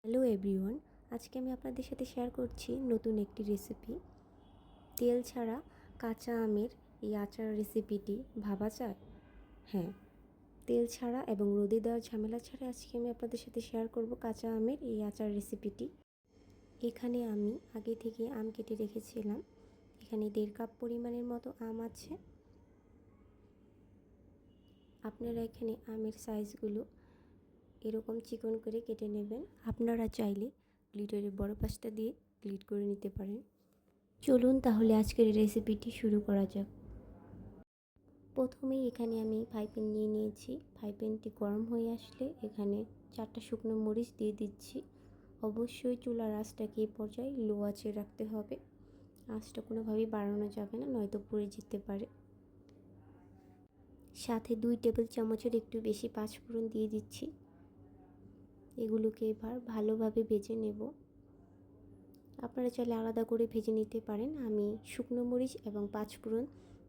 Hello everyone, আজকে আমি আপনাদের সাথে শেয়ার করছি নতুন একটি রেসিপি। তেল ছাড়া কাঁচা আমের এই আচার রেসিপিটি ভাবা যায়? হ্যাঁ, তেল ছাড়া এবং রোদে দেওয়ার ঝামেলা ছাড়া আজকে আমি আপনাদের সাথে শেয়ার করব কাঁচা আমের এই আচার রেসিপিটি। এখানে আমি আগে থেকে আম কেটে রেখেছিলাম। এখানে 1.5 কাপ পরিমাণের মতো আম আছে। আপনারা এখানে আমের সাইজগুলো এরকম চিকন করে কেটে নেবেন। আপনারা চাইলে গ্লিটারের বড় পাশটা দিয়ে গ্লিট করে নিতে পারেন। চলুন তাহলে আজকের রেসিপিটি শুরু করা যাক। প্রথমেই এখানে আমি ফ্রাই প্যান নিয়ে নিয়েছি। ফ্রাই প্যানটি গরম হয়ে আসলে এখানে 4টা শুকনো মরিচ দিয়ে দিচ্ছি। অবশ্যই চুলার আঁচটাকে এই পর্যায়ে লো আঁচে রাখতে হবে। আঁচটা কোনোভাবেই বাড়ানো যাবে না, নয়তো পুড়ে যেতে পারে। সাথে 2 টেবিল চামচের একটু বেশি পাঁচফোড়ন দিয়ে দিচ্ছি। এগুলোকে এবার ভালোভাবে ভেজে নেব। আপনারা চাইলে আলাদা করে ভেজে নিতে পারেন। আমি শুকনো মরিচ এবং পাঁচফোড়ন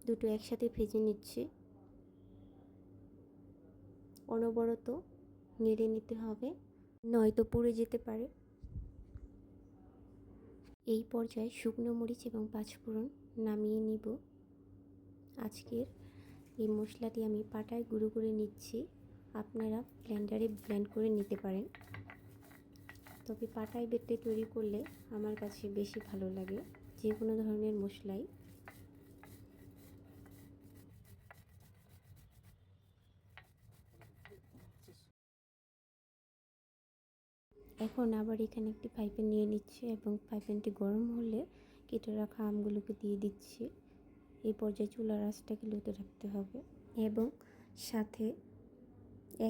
দুটো একসাথে ভেজে নিচ্ছি। অনবরত নেড়ে নিতে হবে, নয়তো পুড়ে যেতে পারে। এই পর্যায়ে শুকনো মরিচ এবং পাঁচফোড়ন নামিয়ে নিব। আজকের এই মশলাটি আমি পাটায় গুঁড়ো করে নিচ্ছি। আপনারা ব্লেন্ডারে ব্লেন্ড করে নিতে পারেন, তবে পাটায় বেটে তৈরি করলে আমার কাছে বেশি ভালো লাগে যে কোনো ধরনের মশলাই। এখন আবার এখানে একটি ফ্রাই প্যান নিয়ে নিচ্ছি এবং ফ্রাই প্যানটি গরম হলে কেটে রাখা আমগুলোকে দিয়ে দিচ্ছি। এই পর্যায়ে চুলার আঁচটাকে লোতে রাখতে হবে এবং সাথে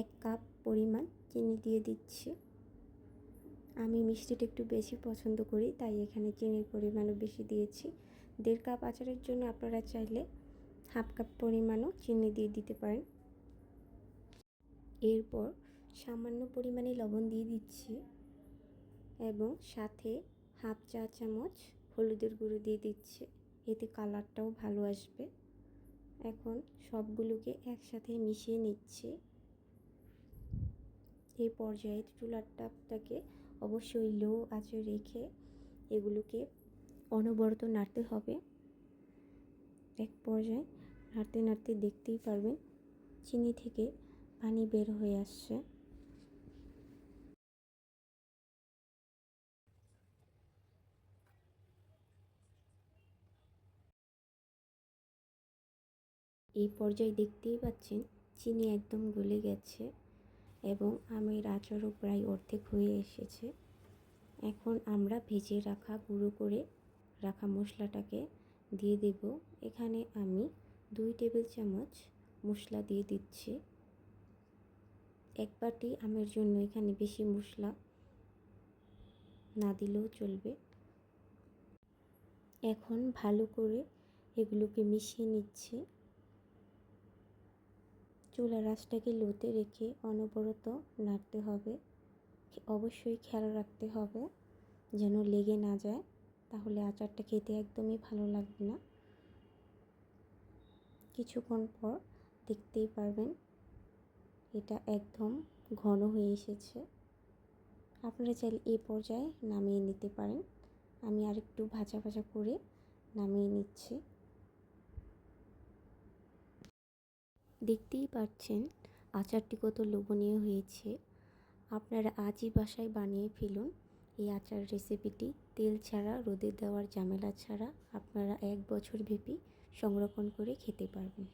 1 কাপ পরিমাণ চিনি দিয়ে দিচ্ছি। আমি মিষ্টিটা একটু বেশি পছন্দ করি, তাই এখানে চিনির পরিমাণও বেশি দিয়েছি। 1.5 কাপ আচারের জন্য আপনারা চাইলে 1/2 কাপ পরিমাণও চিনি দিয়ে দিতে পারেন। এরপর সামান্য পরিমাণে লবণ দিয়ে দিচ্ছি এবং সাথে 1/2 চা চামচ হলুদের গুঁড়ো দিয়ে দিচ্ছি। এতে কালারটাও ভালো আসবে। এখন সবগুলোকে একসাথে মিশিয়ে নিচ্ছি। এই পর্যায়ে চুলার তাপটাকে অবশ্যই লো আঁচে রেখে এগুলোকে অনবরত নাড়তে হবে। এক পর্যায়ে নাড়তে নাড়তে দেখতেই পারবেন চিনি থেকে পানি বের হয়ে আসছে। এই পর্যায়ে দেখতেই পাচ্ছেন চিনি একদম গলে গেছে এবং আমের আচারও প্রায় অর্ধেক হয়ে এসেছে। এখন আমরা ভেজে রাখা গুঁড়ো করে রাখা মশলাটাকে দিয়ে দেব। এখানে আমি 2 টেবিল চামচ মশলা দিয়ে দিচ্ছি। 1 বাটি আমের জন্য এখানে বেশি মশলা না দিলেও চলবে। এখন ভালো করে এগুলোকে মিশিয়ে নিচ্ছি। চুলার আঁচটাকে লোতে রেখে অনবরত নাড়তে হবে। অবশ্যই খেয়াল রাখতে হবে যেন লেগে না যায়, তাহলে আচারটা খেতে একদমই ভালো লাগবে না। কিছুক্ষণ পর দেখতেই পারবেন এটা একদম ঘন হয়ে এসেছে। আপনারা চাইলে এই পর্যায়ে নামিয়ে নিতে পারেন। আমি আরেকটু ভাজা ভাজা করে নামিয়ে নিচ্ছি। দেখতেই পাচ্ছেন আচারটি কত লোভনীয় হয়েছে। আপনারা আজই বাসায় বানিয়ে ফেলুন এই আচার রেসিপিটি। তেল ছাড়া, রোদে দেওয়ার ঝামেলা ছাড়া আপনারা 1 বছর ব্যাপী সংরক্ষণ করে খেতে পারবেন।